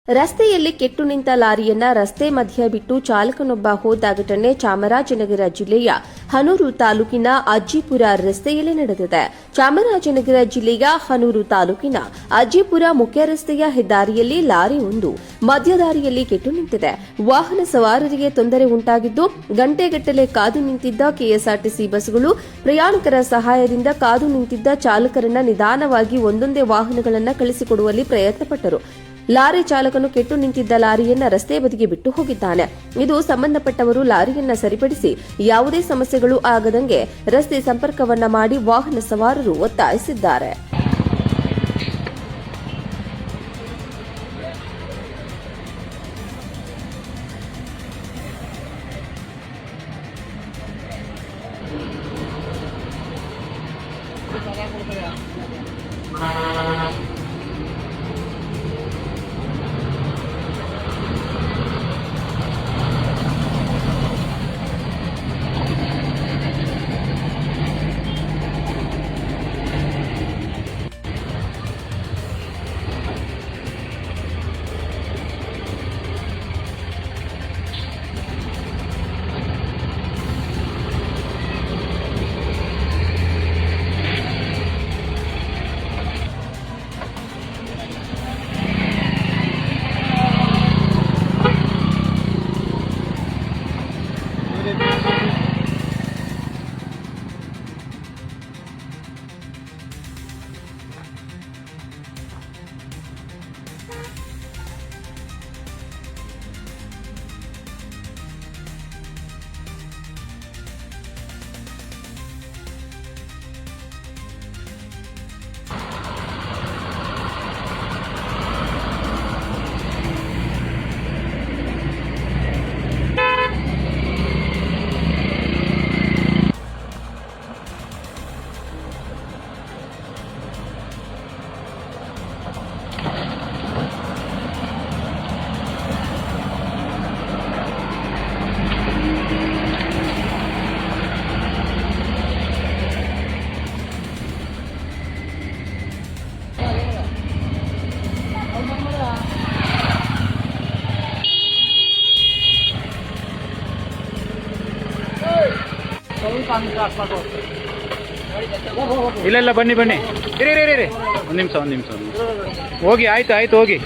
ರಸ್ತೆಯಲ್ಲಿ ಕೆಟ್ಟು ನಿಂತ ಲಾರಿಯನ್ನ ರಸ್ತೆ ಮಧ್ಯೆ ಬಿಟ್ಟು ಚಾಲಕನೊಬ್ಬ ಹೋದ ಘಟನೆ ಚಾಮರಾಜನಗರ ಜಿಲ್ಲೆಯ ಹನೂರು ತಾಲೂಕಿನ ಅಜ್ಜಿಪುರ ರಸ್ತೆಯಲ್ಲಿ ನಡೆದಿದೆ. ಚಾಮರಾಜನಗರ ಜಿಲ್ಲೆಯ ಹನೂರು ತಾಲೂಕಿನ ಅಜ್ಜಿಪುರ ಮುಖ್ಯ ರಸ್ತೆಯ ಹೆದ್ದಾರಿಯಲ್ಲಿ ಲಾರಿ ಒಂದು ಮಧ್ಯದಾರಿಯಲ್ಲಿ ಕೆಟ್ಟು ನಿಂತಿದೆ. ವಾಹನ ಸವಾರರಿಗೆ ತೊಂದರೆ ಉಂಟಾಗಿದ್ದು, ಗಂಟೆಗಟ್ಟಲೆ ಕಾದು ನಿಂತಿದ್ದ ಕೆಎಸ್ಆರ್ಟಿಸಿ ಬಸ್ಗಳು ಪ್ರಯಾಣಿಕರ ಸಹಾಯದಿಂದ ಕಾದು ನಿಂತಿದ್ದ ಚಾಲಕರನ್ನ ನಿಧಾನವಾಗಿ ಒಂದೊಂದೇ ವಾಹನಗಳನ್ನು ಕಳಿಸಿಕೊಡುವಲ್ಲಿ ಪ್ರಯತ್ನಪಟ್ಟರು. ಲಾರಿ ಚಾಲಕನು ಕೆಟ್ಟು ನಿಂತಿದ್ದ ಲಾರಿಯನ್ನ ರಸ್ತೆ ಬದಿಗೆ ಬಿಟ್ಟು ಹೋಗಿದ್ದಾನೆ. ಇದು ಸಂಬಂಧಪಟ್ಟವರು ಲಾರಿಯನ್ನ ಸರಿಪಡಿಸಿ ಯಾವುದೇ ಸಮಸ್ಯೆಗಳು ಆಗದಂಗೆ ರಸ್ತೆ ಸಂಪರ್ಕವನ್ನ ಮಾಡಿ ವಾಹನ ಸವಾರರು ಒತ್ತಾಯಿಸಿದ್ದಾರೆ. ಇಲ್ಲ ಬನ್ನಿ ಇರಿ ಒಂದು ನಿಮಿಷ ಹೋಗಿ ಆಯ್ತು ಹೋಗಿ.